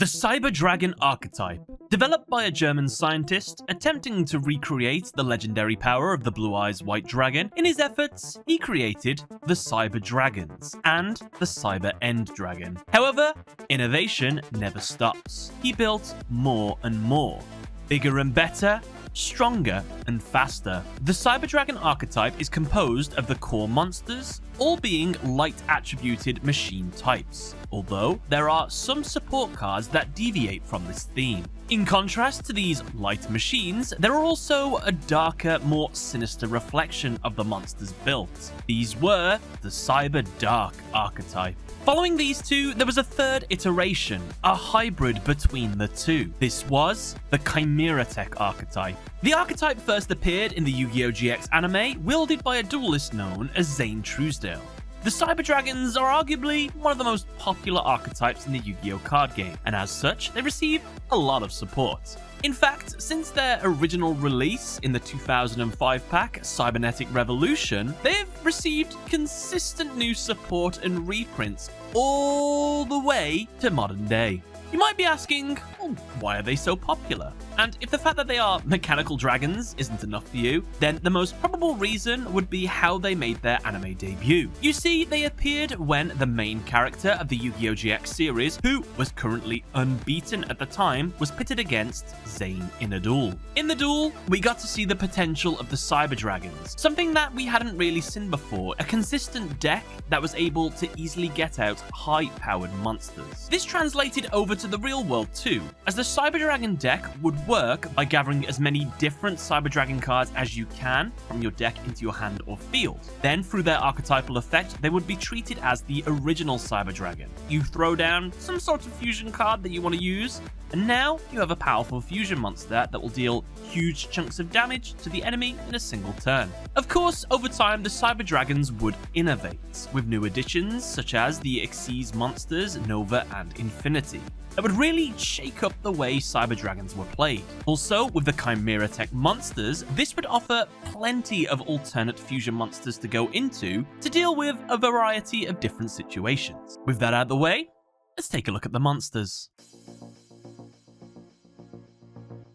The Cyber Dragon Archetype. Developed by a German scientist attempting to recreate the legendary power of the Blue Eyes White Dragon, in his efforts, he created the Cyber Dragons and the Cyber End Dragon. However, innovation never stops. He built more and more, bigger and better, stronger and faster. The Cyber Dragon archetype is composed of the core monsters, all being light attributed machine types, although there are some support cards that deviate from this theme. In contrast to these light machines, there are also a darker, more sinister reflection of the monsters built. These were the Cyber Dark archetype. Following these two, there was a third iteration, a hybrid between the two. This was the Chimera Tech archetype. The archetype first appeared in the Yu-Gi-Oh! GX anime, wielded by a duelist known as Zane Truesdale. The Cyber Dragons are arguably one of the most popular archetypes in the Yu-Gi-Oh! Card game, and as such, they receive a lot of support. In fact, since their original release in the 2005 pack, Cybernetic Revolution, they've received consistent new support and reprints all the way to modern day. You might be asking, well, why are they so popular? And if the fact that they are mechanical dragons isn't enough for you, then the most probable reason would be how they made their anime debut. You see, they appeared when the main character of the Yu-Gi-Oh! GX series, who was currently unbeaten at the time, was pitted against Zane in a duel. In the duel, we got to see the potential of the Cyber Dragons, something that we hadn't really seen before, a consistent deck that was able to easily get out high-powered monsters. This translated over to the real world too, as the Cyber Dragon deck would work by gathering as many different Cyber Dragon cards as you can from your deck into your hand or field. Then, through their archetypal effect, they would be treated as the original Cyber Dragon. You throw down some sort of fusion card that you want to use, and now you have a powerful fusion monster that will deal huge chunks of damage to the enemy in a single turn. Of course, over time, the Cyber Dragons would innovate, with new additions such as the Xyz monsters Nova and Infinity, that would really shake up the way Cyber Dragons were played. Also, with the Chimera Tech monsters, this would offer plenty of alternate fusion monsters to go into to deal with a variety of different situations. With that out of the way, let's take a look at the monsters.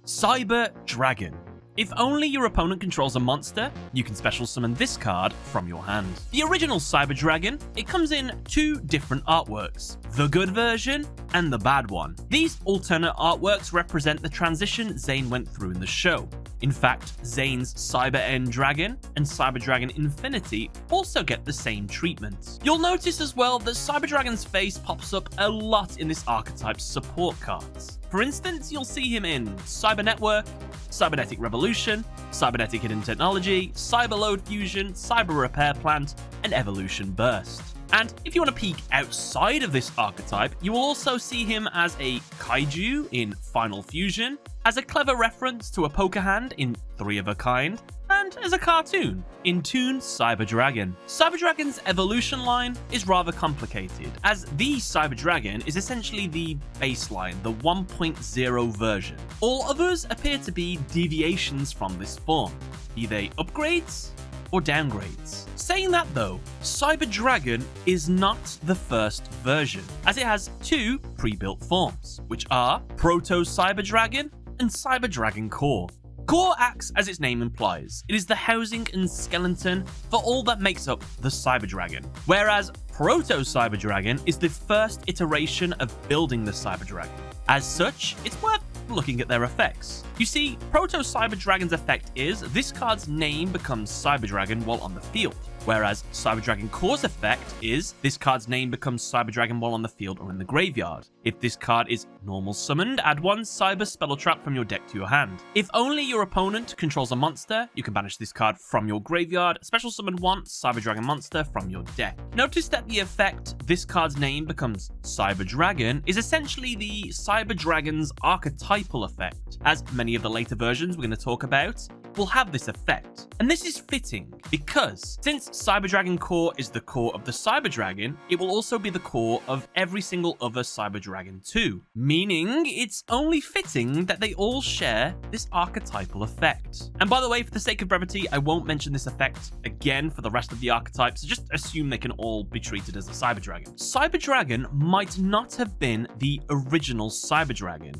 Cyber Dragon. If only your opponent controls a monster, you can special summon this card from your hand. The original Cyber Dragon, it comes in two different artworks, the good version and the bad one. These alternate artworks represent the transition Zane went through in the show. In fact, Zane's Cyber End Dragon and Cyber Dragon Infinity also get the same treatment. You'll notice as well that Cyber Dragon's face pops up a lot in this archetype's support cards. For instance, you'll see him in Cyber Network, Cybernetic Revolution, Cybernetic Hidden Technology, Cyber Load Fusion, Cyber Repair Plant, and Evolution Burst. And if you want to peek outside of this archetype, you will also see him as a kaiju in Final Fusion, as a clever reference to a poker hand in Three of a Kind, and as a cartoon in Toon Cyber Dragon. Cyber Dragon's evolution line is rather complicated, as the Cyber Dragon is essentially the baseline, the 1.0 version. All others appear to be deviations from this form, be they upgrades or downgrades. Saying that though, Cyber Dragon is not the first version, as it has two pre-built forms, which are Proto Cyber Dragon and Cyber Dragon Core. Core acts as its name implies. It is the housing and skeleton for all that makes up the Cyber Dragon, whereas Proto Cyber Dragon is the first iteration of building the Cyber Dragon. As such, it's worth looking at their effects. You see, Proto Cyber Dragon's effect is this card's name becomes Cyber Dragon while on the field, whereas Cyber Dragon Core's effect is this card's name becomes Cyber Dragon while on the field or in the graveyard. If this card is normal summoned, add one Cyber Spell Trap from your deck to your hand. If only your opponent controls a monster, you can banish this card from your graveyard, special summon one Cyber Dragon monster from your deck. Notice that the effect, this card's name becomes Cyber Dragon, is essentially the Cyber Dragon's archetypal effect, as many of the later versions we're going to talk about will have this effect. And this is fitting because since Cyber Dragon Core is the core of the Cyber Dragon, it will also be the core of every single other Cyber Dragon too, meaning it's only fitting that they all share this archetypal effect. And by the way, for the sake of brevity, I won't mention this effect again for the rest of the archetypes, so just assume they can all be treated as a Cyber Dragon. Cyber Dragon might not have been the original Cyber Dragon,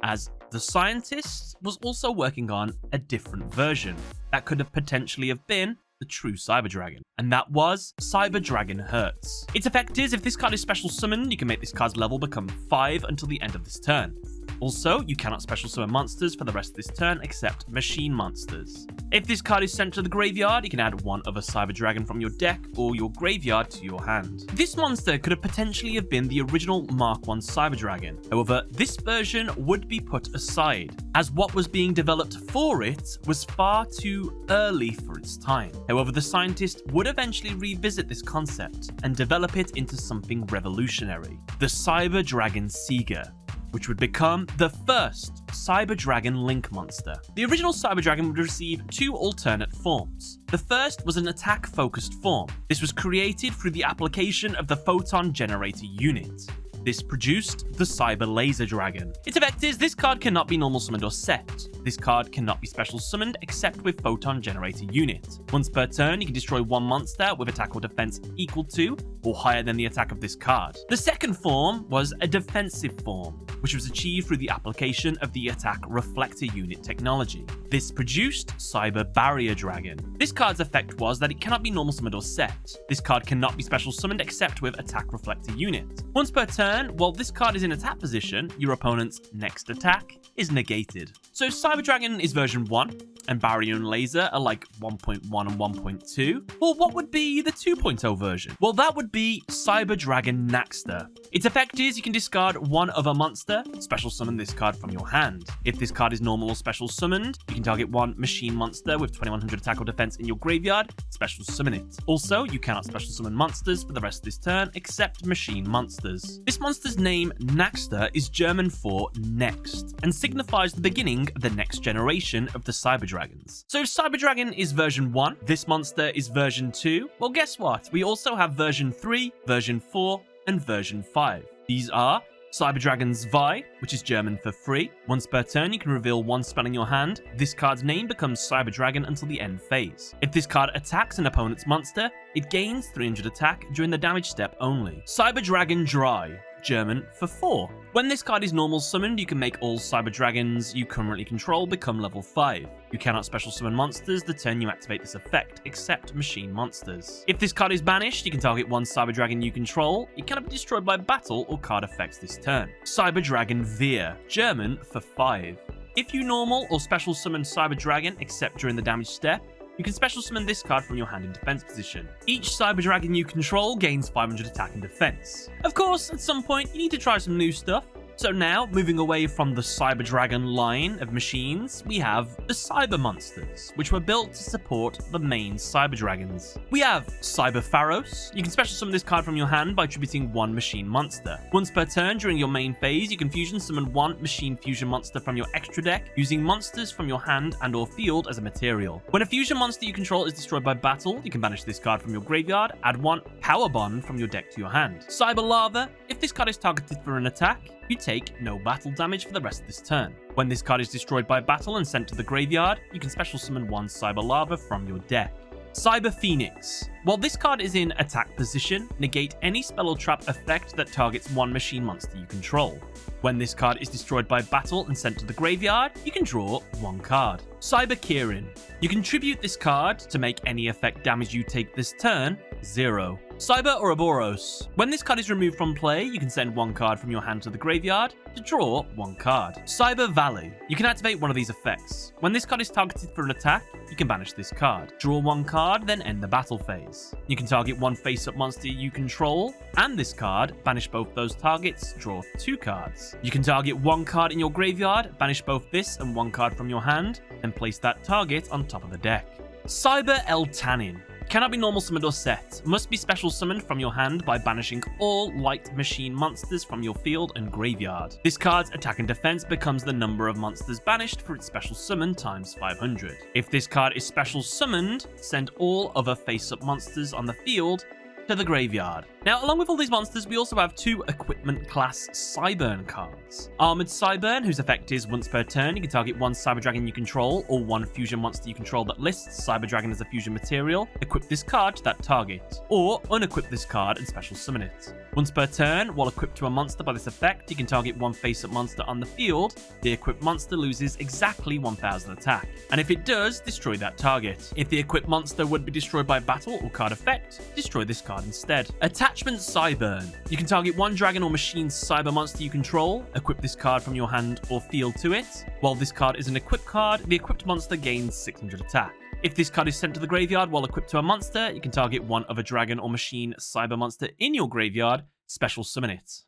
as the scientist was also working on a different version that could have potentially have been the true Cyber Dragon, and that was Cyber Dragon Hertz. Its effect is if this card is special summoned, you can make this card's level become 5 until the end of this turn. Also, you cannot special summon monsters for the rest of this turn except machine monsters. If this card is sent to the graveyard, you can add one other Cyber Dragon from your deck or your graveyard to your hand. This monster could have potentially have been the original Mark 1 Cyber Dragon. However, this version would be put aside, as what was being developed for it was far too early for its time. However, the scientist would eventually revisit this concept and develop it into something revolutionary: the Cyber Dragon Seeger, which would become the first Cyber Dragon Link monster. The original Cyber Dragon would receive 2 alternate forms. The first was an attack-focused form. This was created through the application of the Photon Generator unit. This produced the Cyber Laser Dragon. Its effect is this card cannot be normal summoned or set. This card cannot be special summoned except with Photon Generator unit. Once per turn, you can destroy one monster with attack or defense equal to or higher than the attack of this card. The second form was a defensive form, which was achieved through the application of the Attack Reflector unit technology. This produced Cyber Barrier Dragon. This card's effect was that it cannot be normal summoned or set. This card cannot be special summoned except with Attack Reflector unit. Once per turn, while this card is in attack position, your opponent's next attack is negated. So Cyber Dragon is version 1, and Barrier and Laser are like 1.1 and 1.2. Well, what would be the 2.0 version? Well, that would be Cyber Dragon Naxter. Its effect is you can discard one other monster, special summon this card from your hand. If this card is normal or special summoned, you can target one machine monster with 2100 attack or defense in your graveyard, special summon it. Also, you cannot special summon monsters for the rest of this turn except machine monsters. This monster's name, Naxter, is German for next, and signifies the beginning of the next generation of the Cyber Dragons. So if Cyber Dragon is version 1, this monster is version 2, well guess what? We also have version 3, version 4, and version 5. These are Cyber Dragon Zwei, which is German for free. Once per turn, you can reveal one spell in your hand. This card's name becomes Cyber Dragon until the end phase. If this card attacks an opponent's monster, it gains 300 attack during the damage step only. Cyber Dragon Dry, German for 4. When this card is normal summoned, you can make all Cyber Dragons you currently control become level 5. You cannot special summon monsters the turn you activate this effect, except machine monsters. If this card is banished, you can target one Cyber Dragon you control. It cannot be destroyed by battle or card effects this turn. Cyber Dragon Veer, German for 5. If you normal or special summon Cyber Dragon except during the damage step, you can special summon this card from your hand in defense position. Each Cyber Dragon you control gains 500 attack and defense. Of course, at some point, you need to try some new stuff. So now, moving away from the Cyber Dragon line of machines, we have the Cyber Monsters, which were built to support the main Cyber Dragons. We have Cyber Pharos. You can special summon this card from your hand by attributing one machine monster. Once per turn during your main phase, you can fusion summon one machine fusion monster from your extra deck, using monsters from your hand and or field as a material. When a fusion monster you control is destroyed by battle, you can banish this card from your graveyard, add one Power Bond from your deck to your hand. Cyber Lava. If this card is targeted for an attack, you take no battle damage for the rest of this turn. When this card is destroyed by battle and sent to the graveyard, you can special summon one Cyber Lava from your deck. Cyber Phoenix. While this card is in attack position, negate any spell or trap effect that targets one machine monster you control. When this card is destroyed by battle and sent to the graveyard, you can draw one card. Cyber Kirin. You can tribute this card to make any effect damage you take this turn 0. Cyber Ouroboros. When this card is removed from play, you can send one card from your hand to the graveyard to draw one card. Cyber Valley. You can activate one of these effects. When this card is targeted for an attack, you can banish this card. Draw one card, then end the battle phase. You can target one face-up monster you control, and this card, banish both those targets, draw 2 cards. You can target one card in your graveyard, banish both this and one card from your hand, then place that target on top of the deck. Cyber El Tanin. Cannot be normal summoned or set. Must be special summoned from your hand by banishing all light machine monsters from your field and graveyard. This card's attack and defense becomes the number of monsters banished for its special summon times 500. If this card is special summoned, send all other face-up monsters on the field to the graveyard. Now, along with all these monsters, we also have 2 equipment class Cyburn cards. Armored Cyburn, whose effect is once per turn, you can target 1 Cyber Dragon you control or 1 fusion monster you control that lists Cyber Dragon as a fusion material. Equip this card to that target, or unequip this card and special summon it. Once per turn, while equipped to a monster by this effect, you can target 1 face-up monster on the field. The equipped monster loses exactly 1000 attack, and if it does, destroy that target. If the equipped monster would be destroyed by battle or card effect, destroy this card instead. Attachment Cyburn. You can target 1 dragon or machine cyber monster you control, equip this card from your hand or field to it. While this card is an equipped card, the equipped monster gains 600 attack. If this card is sent to the graveyard while equipped to a monster, you can target 1 other dragon or machine cyber monster in your graveyard, special summon it.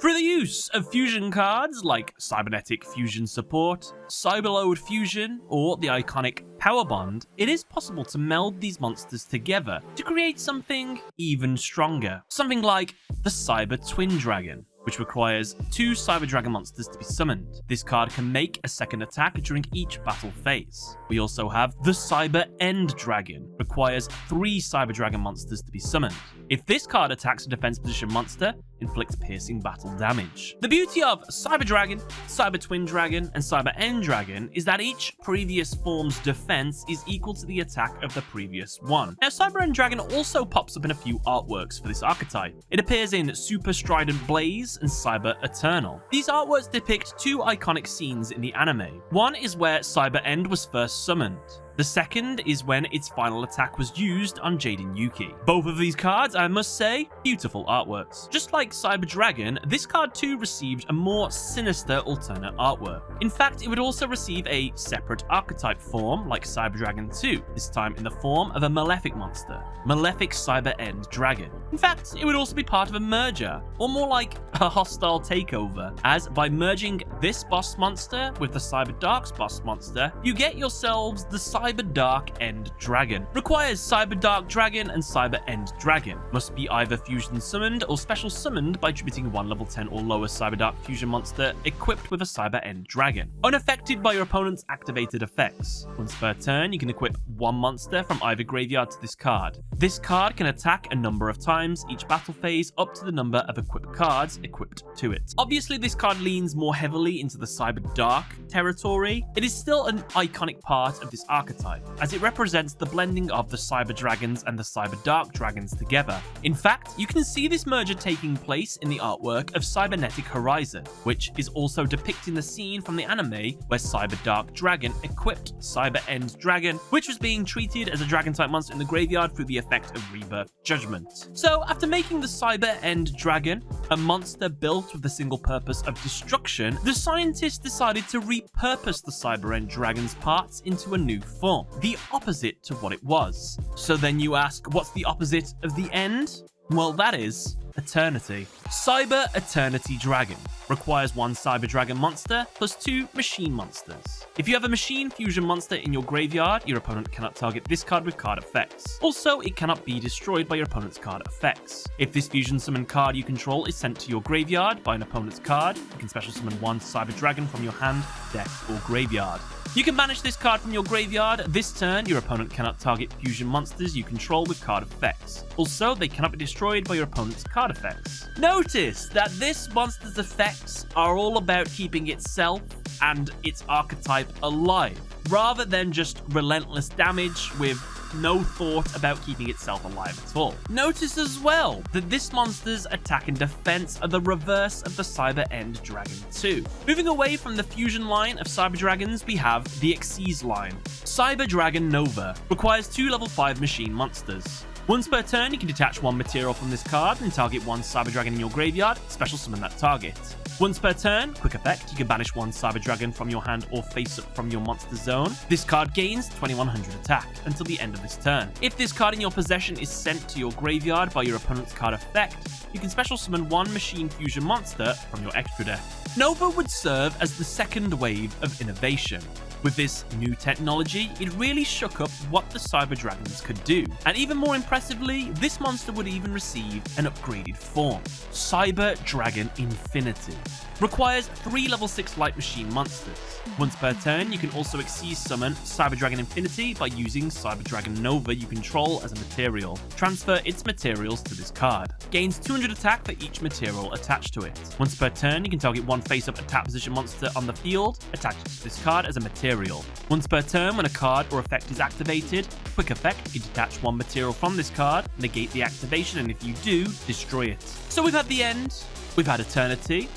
Through the use of fusion cards like Cybernetic Fusion Support, Cyberload Fusion, or the iconic Power Bond, it is possible to meld these monsters together to create something even stronger. Something like the Cyber Twin Dragon, which requires 2 Cyber Dragon monsters to be summoned. This card can make a second attack during each battle phase. We also have the Cyber End Dragon, requires 3 Cyber Dragon monsters to be summoned. If this card attacks a defense position monster, inflicts piercing battle damage. The beauty of Cyber Dragon, Cyber Twin Dragon, and Cyber End Dragon is that each previous form's defense is equal to the attack of the previous one. Now, Cyber End Dragon also pops up in a few artworks for this archetype. It appears in Super Strident Blaze and Cyber Eternal. These artworks depict 2 iconic scenes in the anime. One is where Cyber End was first summoned. The second is when its final attack was used on Jaden Yuki. Both of these cards, I must say, beautiful artworks. Just like Cyber Dragon, this card too received a more sinister alternate artwork. In fact, it would also receive a separate archetype form like Cyber Dragon 2, this time in the form of a Malefic monster, Malefic Cyber End Dragon. In fact, it would also be part of a merger, or more like a hostile takeover, as by merging this boss monster with the Cyber Dark's boss monster, you get yourselves the Cyber Dark End Dragon. Requires Cyber Dark Dragon and Cyber End Dragon. Must be either fusion summoned or special summoned by tributing 1 level 10 or lower Cyber Dark fusion monster equipped with a Cyber End Dragon. Unaffected by your opponent's activated effects. Once per turn, you can equip 1 monster from either graveyard to this card. This card can attack a number of times each battle phase up to the number of equipped cards equipped to it. Obviously, this card leans more heavily into the Cyber Dark territory. It is still an iconic part of this archetype, as it represents the blending of the Cyber Dragons and the Cyber Dark Dragons together. In fact, you can see this merger taking place in the artwork of Cybernetic Horizon, which is also depicting the scene from the anime where Cyber Dark Dragon equipped Cyber End Dragon, which was being treated as a dragon-type monster in the graveyard through the effect of Rebirth Judgment. So, after making the Cyber End Dragon a monster built with the single purpose of destruction, the scientists decided to repurpose the Cyber End Dragon's parts into a new form, the opposite to what it was. So then you ask, what's the opposite of the end? Well, that is Eternity. Cyber Eternity Dragon requires 1 Cyber Dragon monster plus 2 machine monsters. If you have a machine fusion monster in your graveyard, your opponent cannot target this card with card effects. Also, it cannot be destroyed by your opponent's card effects. If this fusion summon card you control is sent to your graveyard by an opponent's card, you can special summon 1 Cyber Dragon from your hand, deck, or graveyard. You can banish this card from your graveyard. This turn, your opponent cannot target fusion monsters you control with card effects. Also, they cannot be destroyed by your opponent's card effects. Notice that this monster's effects are all about keeping itself and its archetype alive, rather than just relentless damage with no thought about keeping itself alive at all. Notice as well that this monster's attack and defense are the reverse of the Cyber End Dragon 2. Moving away from the fusion line of Cyber Dragons, we have the Xyz line. Cyber Dragon Nova requires 2 level 5 machine monsters. Once per turn, you can detach 1 material from this card and target 1 Cyber Dragon in your graveyard, special summon that target. Once per turn, quick effect, you can banish 1 Cyber Dragon from your hand or face up from your monster zone. This card gains 2100 attack until the end of this turn. If this card in your possession is sent to your graveyard by your opponent's card effect, you can special summon 1 machine fusion monster from your extra deck. Nova would serve as the second wave of innovation. With this new technology, it really shook up what the Cyber Dragons could do. And even more impressively, this monster would even receive an upgraded form, Cyber Dragon Infinity. Requires 3 level 6 light machine monsters. Once per turn, you can also Xyz summon Cyber Dragon Infinity by using Cyber Dragon Nova you control as a material. Transfer its materials to this card. Gains 200 attack for each material attached to it. Once per turn, you can target one face-up attack position monster on the field, attach it to this card as a material. Once per turn, when a card or effect is activated, quick effect, you can detach one material from this card, negate the activation, and if you do, destroy it. So we've had the end, we've had Eternity.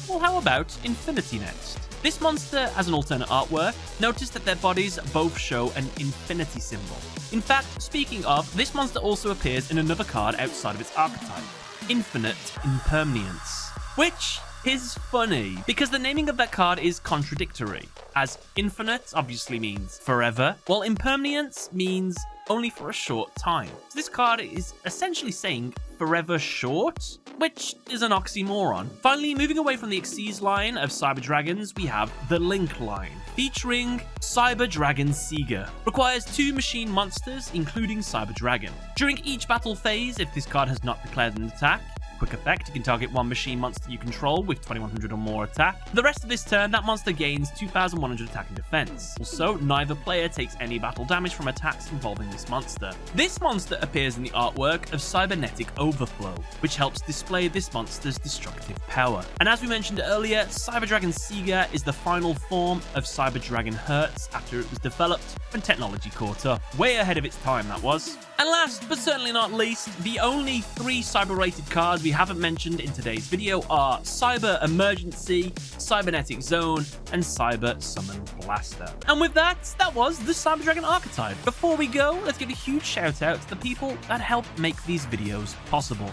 Well, how about Infinity next? This monster has an alternate artwork. Notice that their bodies both show an infinity symbol. In fact, speaking of, this monster also appears in another card outside of its archetype, Infinite Impermanence, which is funny because the naming of that card is contradictory, as infinite obviously means forever, while impermanence means only for a short time. So this card is essentially saying forever short, which is an oxymoron. Finally, moving away from the Xyz line of Cyber Dragons, we have the Link line, featuring Cyber Dragon Seeger. Requires 2 machine monsters, including Cyber Dragon. During each battle phase, if this card has not declared an attack, quick effect, you can target one machine monster you control with 2100 or more attack. For the rest of this turn, that monster gains 2100 attack and defense. Also, neither player takes any battle damage from attacks involving this monster. This monster appears in the artwork of Cybernetic Overflow, which helps display this monster's destructive power. And as we mentioned earlier, Cyber Dragon Seeger is the final form of Cyber Dragon Hertz after it was developed when technology caught up. Way ahead of its time, that was. And last but certainly not least, the only 3 cyber-rated cards we haven't mentioned in today's video are Cyber Emergency, Cybernetic Zone, and Cyber Summon Blaster. And with that was the Cyber Dragon Archetype. Before we go, let's give a huge shout out to the people that help make these videos possible.